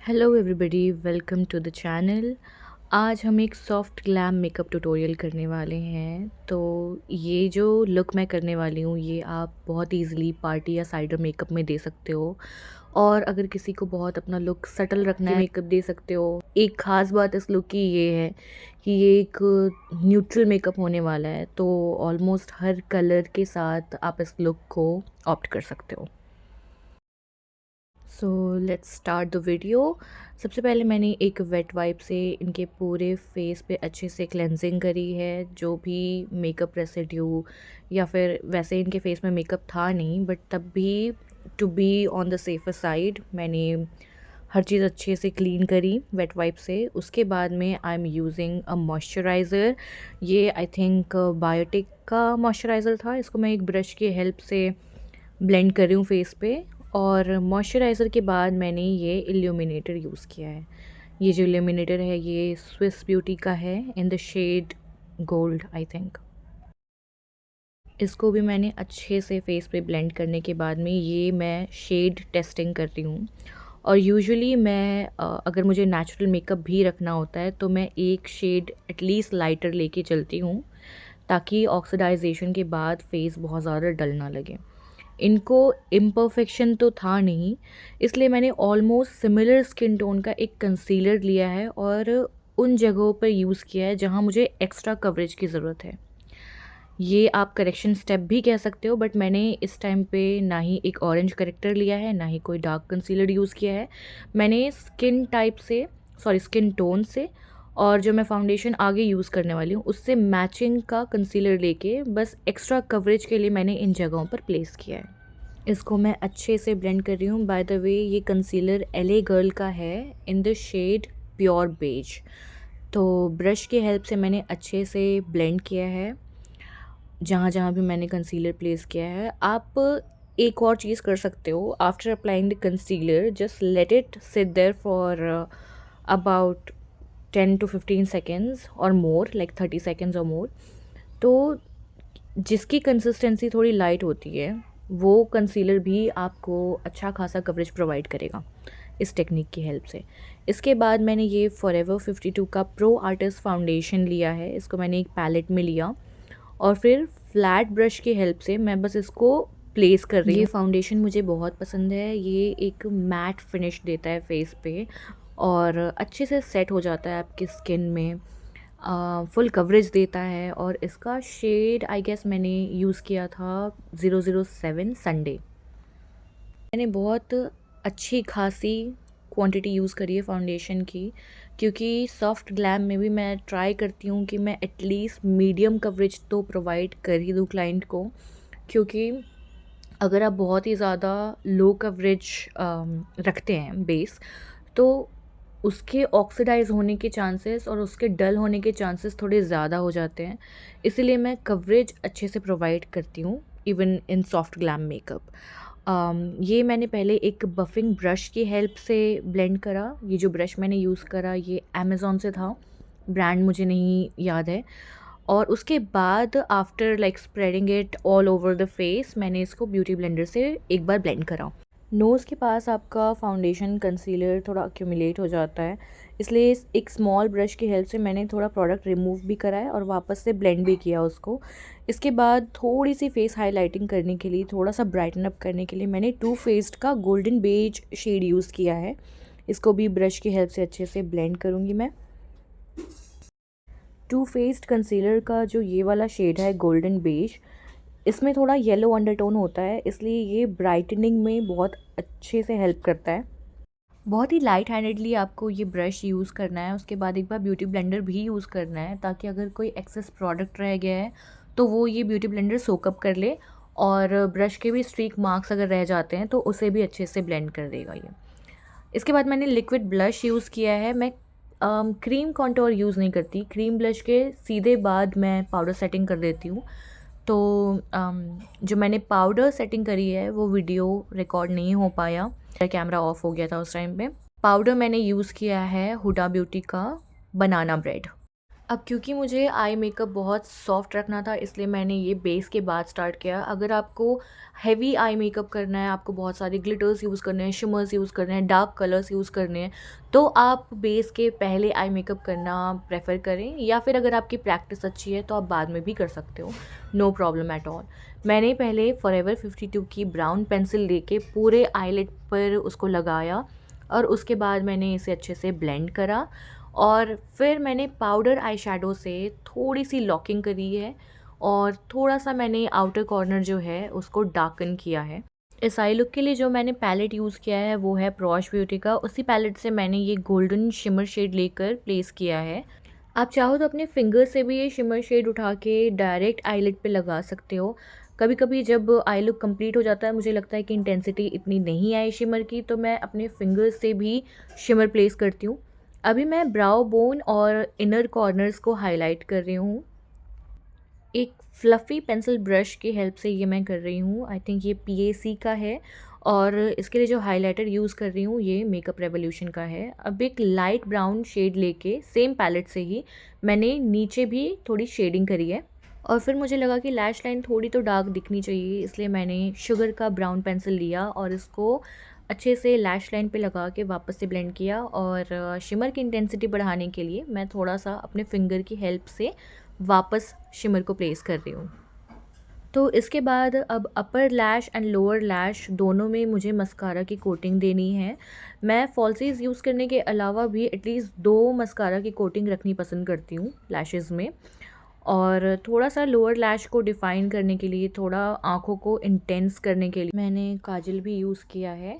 Hello everybody, welcome to the channel. आज हम एक सॉफ्ट ग्लैम मेकअप ट्यूटोरियल करने वाले हैं। तो ये जो लुक मैं करने वाली हूँ ये आप बहुत इजीली पार्टी या साइडर मेकअप में दे सकते हो। और अगर किसी को बहुत अपना लुक सटल रखना है मेकअप दे सकते हो। एक ख़ास बात इस लुक की ये है कि ये एक न्यूट्रल मेकअप होने वाला है, तो ऑलमोस्ट हर कलर के साथ आप इस लुक को ऑप्ट कर सकते हो। So let's start the video. सबसे पहले मैंने एक वेट वाइप से इनके पूरे फेस पे अच्छे से क्लेंजिंग करी है। जो भी मेकअप रेसिड्यू या फिर वैसे इनके फेस में मेकअप था नहीं, बट तब भी to be on the safer side मैंने हर चीज़ अच्छे से क्लीन करी वेट वाइप से। उसके बाद में I am using a moisturiser. ये आई थिंक बायोटिक का मॉइस्चराइज़र था। इसको मैं एक ब्रश की हेल्प से ब्लेंड कर रही हूँ फेस पे। और मॉइस्चराइज़र के बाद मैंने ये इल्यूमिनेटर यूज़ किया है। ये जो इल्यूमिनेटर है ये स्विस ब्यूटी का है in the shade gold I think. इसको भी मैंने अच्छे से फेस पे ब्लेंड करने के बाद में ये मैं शेड टेस्टिंग कर रही हूँ। और यूजुअली मैं अगर मुझे नेचुरल मेकअप भी रखना होता है तो मैं एक शेड एटलीस्ट लाइटर लेके चलती हूँ, ताकि ऑक्सीडाइजेशन के बाद फेस बहुत ज़्यादा डल ना लगे। इनको इम्परफेक्शन तो था नहीं, इसलिए मैंने ऑलमोस्ट सिमिलर स्किन टोन का एक कंसीलर लिया है और उन जगहों पर यूज़ किया है जहाँ मुझे एक्स्ट्रा कवरेज की ज़रूरत है। ये आप करेक्शन स्टेप भी कह सकते हो, बट मैंने इस टाइम पे ना ही एक ऑरेंज करेक्टर लिया है ना ही कोई डार्क कंसीलर यूज़ किया है। मैंने स्किन टोन से और जो मैं फाउंडेशन आगे यूज़ करने वाली हूँ उससे मैचिंग का कंसीलर लेके बस एक्स्ट्रा कवरेज के लिए मैंने इन जगहों पर प्लेस किया है। इसको मैं अच्छे से ब्लेंड कर रही हूँ। बाय द वे ये कंसीलर एले गर्ल का है in the shade pure beige. तो ब्रश की हेल्प से मैंने अच्छे से ब्लेंड किया है जहाँ जहाँ भी मैंने कंसीलर प्लेस किया है। आप एक और चीज़ कर सकते हो। After applying the concealer just let it sit there for about 10 to 15 seconds और मोर, लाइक 30 seconds और मोर। तो जिसकी कंसिस्टेंसी थोड़ी लाइट होती है वो कंसीलर भी आपको अच्छा खासा कवरेज प्रोवाइड करेगा इस टेक्निक की हेल्प से। इसके बाद मैंने ये फॉरएवर 52 का प्रो आर्टिस्ट फाउंडेशन लिया है। इसको मैंने एक पैलेट में लिया और फिर फ्लैट ब्रश की हेल्प से मैं बस इसको प्लेस कर रही हूँ। ये फाउंडेशन मुझे बहुत पसंद है। ये एक मैट फिनिश देता है फेस पे और अच्छे से सेट हो जाता है आपकी स्किन में, फुल कवरेज देता है। और इसका शेड आई गेस मैंने यूज़ किया था 007 संडे। मैंने बहुत अच्छी खासी क्वांटिटी यूज़ करी है फाउंडेशन की, क्योंकि सॉफ्ट ग्लैम में भी मैं ट्राई करती हूँ कि मैं एटलीस्ट मीडियम कवरेज तो प्रोवाइड कर ही दूँ क्लाइंट को। क्योंकि अगर आप बहुत ही ज़्यादा लो कवरेज रखते हैं बेस, तो उसके ऑक्सीडाइज होने के चांसेस और उसके डल होने के चांसेस थोड़े ज़्यादा हो जाते हैं। इसीलिए मैं कवरेज अच्छे से प्रोवाइड करती हूँ even in soft glam makeup. ये मैंने पहले एक बफिंग ब्रश की हेल्प से ब्लेंड करा। ये जो ब्रश मैंने यूज़ करा ये अमेज़ॉन से था, ब्रांड मुझे नहीं याद है। और उसके बाद after like spreading it all over the face मैंने इसको ब्यूटी ब्लेंडर से एक बार ब्लेंड करा। नोज़ के पास आपका फाउंडेशन कंसीलर थोड़ा अक्यूमुलेट हो जाता है, इसलिए एक स्मॉल ब्रश की हेल्प से मैंने थोड़ा प्रोडक्ट रिमूव भी करा है और वापस से ब्लेंड भी किया उसको। इसके बाद थोड़ी सी फेस हाईलाइटिंग करने के लिए, थोड़ा सा ब्राइटन अप करने के लिए मैंने टू फेस्ड का गोल्डन बेज शेड यूज़ किया है। इसको भी ब्रश की हेल्प से अच्छे से ब्लेंड करूँगी मैं। टू फेस्ड कंसीलर का जो ये वाला शेड है गोल्डन बेज, इसमें थोड़ा येलो अंडरटोन होता है, इसलिए ये ब्राइटनिंग में बहुत अच्छे से हेल्प करता है। बहुत ही लाइट हैंडेडली आपको ये ब्रश यूज़ करना है। उसके बाद एक बार ब्यूटी ब्लेंडर भी यूज़ करना है, ताकि अगर कोई एक्सेस प्रोडक्ट रह गया है तो वो ये ब्यूटी ब्लेंडर सोकअप कर ले और ब्रश के भी स्ट्रीक मार्क्स अगर रह जाते हैं तो उसे भी अच्छे से ब्लेंड कर देगा ये। इसके बाद मैंने लिक्विड ब्लश यूज़ किया है। मैं क्रीम कॉन्टोर यूज़ नहीं करती। क्रीम ब्लश के सीधे बाद मैं पाउडर सेटिंग कर देती हूँ। तो जो मैंने पाउडर सेटिंग करी है वो वीडियो रिकॉर्ड नहीं हो पाया, मेरा कैमरा ऑफ हो गया था उस टाइम पे। पाउडर मैंने यूज़ किया है हुडा ब्यूटी का बनाना ब्रेड। अब क्योंकि मुझे आई मेकअप बहुत सॉफ्ट रखना था, इसलिए मैंने ये बेस के बाद स्टार्ट किया। अगर आपको हैवी आई मेकअप करना है, आपको बहुत सारे ग्लिटर्स यूज़ करने हैं, शिमर्स यूज़ करने हैं, डार्क कलर्स यूज़ करने हैं, तो आप बेस के पहले आई मेकअप करना प्रेफर करें, या फिर अगर आपकी प्रैक्टिस अच्छी है तो आप बाद में भी कर सकते हो, नो प्रॉब्लम एट ऑल। मैंने पहले फॉरएवर 52 की ब्राउन पेंसिल लेके पूरे आईलिड पर उसको लगाया, और उसके बाद मैंने इसे अच्छे से ब्लेंड करा, और फिर मैंने पाउडर आई शेडो से थोड़ी सी लॉकिंग करी है, और थोड़ा सा मैंने आउटर कॉर्नर जो है उसको डार्कन किया है। इस आई लुक के लिए जो मैंने पैलेट यूज़ किया है वो है प्रॉश ब्यूटी का। उसी पैलेट से मैंने ये गोल्डन शिमर शेड लेकर प्लेस किया है। आप चाहो तो अपने फिंगर से भी ये शिमर शेड उठा के डायरेक्ट आईलिड पे लगा सकते हो। कभी कभी जब आई लुक कंप्लीट हो जाता है, मुझे लगता है कि इंटेंसिटी इतनी नहीं आई शिमर की, तो मैं अपने फिंगर से भी शिमर प्लेस करती हूँ। अभी मैं ब्राउ बोन और इनर कॉर्नर्स को हाईलाइट कर रही हूँ। एक फ्लफ़ी पेंसिल ब्रश की हेल्प से ये मैं कर रही हूँ। आई थिंक ये पीएसी का है, और इसके लिए जो हाइलाइटर यूज़ कर रही हूँ ये मेकअप रेवोल्यूशन का है। अब एक लाइट ब्राउन शेड लेके सेम पैलेट से ही मैंने नीचे भी थोड़ी शेडिंग करी है, और फिर मुझे लगा कि लैश लाइन थोड़ी तो डार्क दिखनी चाहिए, इसलिए मैंने शुगर का ब्राउन पेंसिल लिया और इसको अच्छे से लैश लाइन पे लगा के वापस से ब्लेंड किया। और शिमर की इंटेंसिटी बढ़ाने के लिए मैं थोड़ा सा अपने फिंगर की हेल्प से वापस शिमर को प्लेस कर रही हूँ। तो इसके बाद अब अपर लैश एंड लोअर लैश दोनों में मुझे मस्कारा की कोटिंग देनी है। मैं फॉल्सीज़ यूज़ करने के अलावा भी एटलीस्ट 2 मस्कारा की कोटिंग रखनी पसंद करती हूँ लैशेज़ में। और थोड़ा सा लोअर लैश को डिफ़ाइन करने के लिए, थोड़ा आँखों को इंटेंस करने के लिए मैंने काजल भी यूज़ किया है,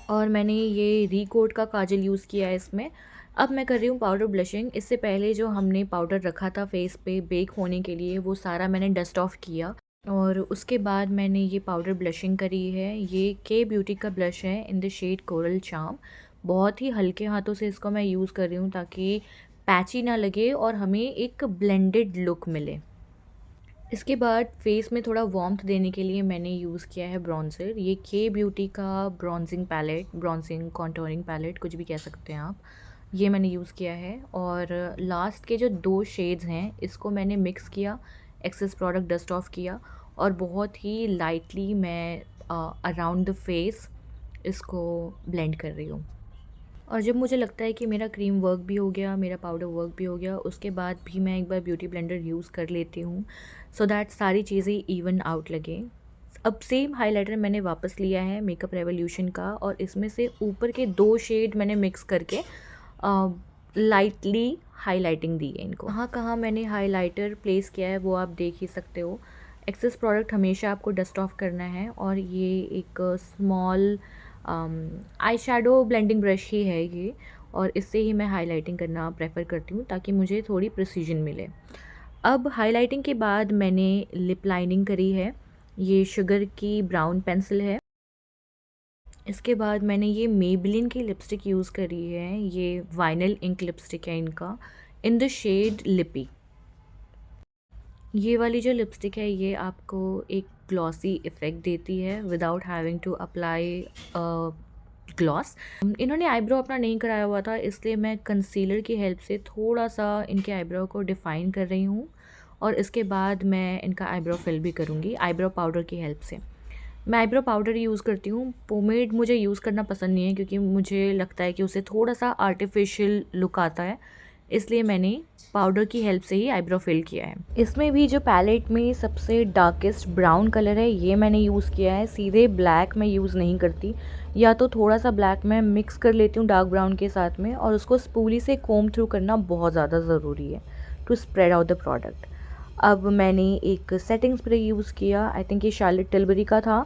और मैंने ये रिकोट का काजल यूज़ किया है इसमें। अब मैं कर रही हूँ पाउडर ब्लशिंग। इससे पहले जो हमने पाउडर रखा था फेस पे बेक होने के लिए, वो सारा मैंने डस्ट ऑफ किया, और उसके बाद मैंने ये पाउडर ब्लशिंग करी है। ये के ब्यूटी का ब्लश है in the shade coral charm. बहुत ही हल्के हाथों से इसको मैं यूज़ कर रही हूँ ताकि पैची ना लगे और हमें एक ब्लेंडेड लुक मिले। इसके बाद फेस में थोड़ा वार्मथ देने के लिए मैंने यूज़ किया है ब्रॉन्ज़र। ये के ब्यूटी का bronzing palette, bronzing contouring palette, कुछ भी कह सकते हैं आप। ये मैंने यूज़ किया है, और लास्ट के जो 2 शेड्स हैं इसको मैंने मिक्स किया, एक्सेस प्रोडक्ट डस्ट ऑफ किया, और बहुत ही लाइटली मैं अराउंड द फेस इसको ब्लेंड कर रही हूँ। और जब मुझे लगता है कि मेरा क्रीम वर्क भी हो गया, मेरा पाउडर वर्क भी हो गया, उसके बाद भी मैं एक बार ब्यूटी ब्लेंडर यूज़ कर लेती हूँ, सो दैट सारी चीज़ें इवन आउट लगे। अब सेम हाइलाइटर मैंने वापस लिया है मेकअप रेवोल्यूशन का, और इसमें से ऊपर के 2 शेड मैंने मिक्स करके लाइटली हाइलाइटिंग दी है इनको। कहाँ कहाँ मैंने हाइलाइटर प्लेस किया है वो आप देख ही सकते हो। एक्सेस प्रोडक्ट हमेशा आपको डस्ट ऑफ करना है, और ये एक small eye shadow blending brush ही है ये, और इससे ही मैं हाइलाइटिंग करना प्रेफर करती हूँ ताकि मुझे थोड़ी प्रिसीजन मिले। अब हाइलाइटिंग के बाद मैंने लिप लाइनिंग करी है। ये शुगर की ब्राउन पेंसिल है। इसके बाद मैंने ये मेबलिन की लिपस्टिक यूज़ करी है। ये वाइनल इंक लिपस्टिक है इनका, इन द शेड लिपी। ये वाली जो लिपस्टिक है ये आपको एक ग्लॉसी इफ़ेक्ट देती है without having to apply gloss. इन्होंने आईब्रो अपना नहीं कराया हुआ था, इसलिए मैं कंसीलर की हेल्प से थोड़ा सा इनके आईब्रो को डिफ़ाइन कर रही हूँ, और इसके बाद मैं इनका आईब्रो फिल भी करूँगी आईब्रो पाउडर की हेल्प से। मैं आईब्रो पाउडर यूज़ करती हूँ, पोमेड मुझे यूज़ करना पसंद नहीं है क्योंकि मुझे लगता है कि उससे थोड़ा सा आर्टिफिशियल लुक आता है, इसलिए मैंने पाउडर की हेल्प से ही आईब्रो फिल किया है। इसमें भी जो पैलेट में सबसे डार्केस्ट ब्राउन कलर है ये मैंने यूज़ किया है। सीधे ब्लैक मैं यूज़ नहीं करती, या तो थोड़ा सा ब्लैक मैं मिक्स कर लेती हूँ डार्क ब्राउन के साथ में, और उसको स्पूली से कोम थ्रू करना बहुत ज़्यादा ज़रूरी है to spread out the product. अब मैंने एक सेटिंग स्प्रे यूज़ किया, आई थिंक ये शार्लेट टिलबरी का था,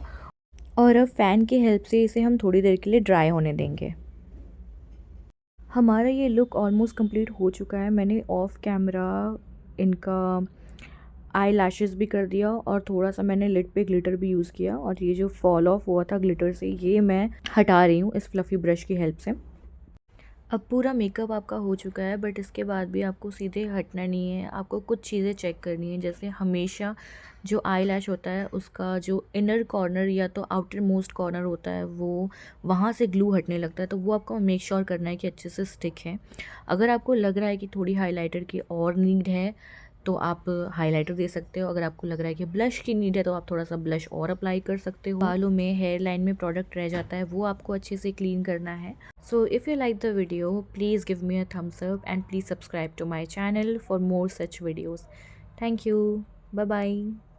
और अब फ़ैन की हेल्प से इसे हम थोड़ी देर के लिए ड्राई होने देंगे। हमारा ये लुक ऑलमोस्ट कंप्लीट हो चुका है। मैंने ऑफ कैमरा इनका आई लैशेस भी कर दिया, और थोड़ा सा मैंने लिड पे ग्लिटर भी यूज़ किया, और ये जो फॉल ऑफ हुआ था ग्लिटर से ये मैं हटा रही हूँ इस फ्लफ़ी ब्रश की हेल्प से। अब पूरा मेकअप आपका हो चुका है, बट इसके बाद भी आपको सीधे हटना नहीं है, आपको कुछ चीज़ें चेक करनी है। जैसे हमेशा जो आई लैश होता है उसका जो इनर कॉर्नर या तो आउटर मोस्ट कॉर्नर होता है वो वहाँ से ग्लू हटने लगता है, तो वो आपको मेक श्योर करना है कि अच्छे से स्टिक है। अगर आपको लग रहा है कि थोड़ी हाइलाइटर की और नीड है तो आप हाइलाइटर दे सकते हो। अगर आपको लग रहा है कि ब्लश की नीड है तो आप थोड़ा सा ब्लश और अप्लाई कर सकते हो। बालों में हेयर लाइन में प्रोडक्ट रह जाता है वो आपको अच्छे से क्लीन करना है। So if you like the video, please give me a thumbs up and please subscribe to my channel for more such videos. Thank you. Bye bye.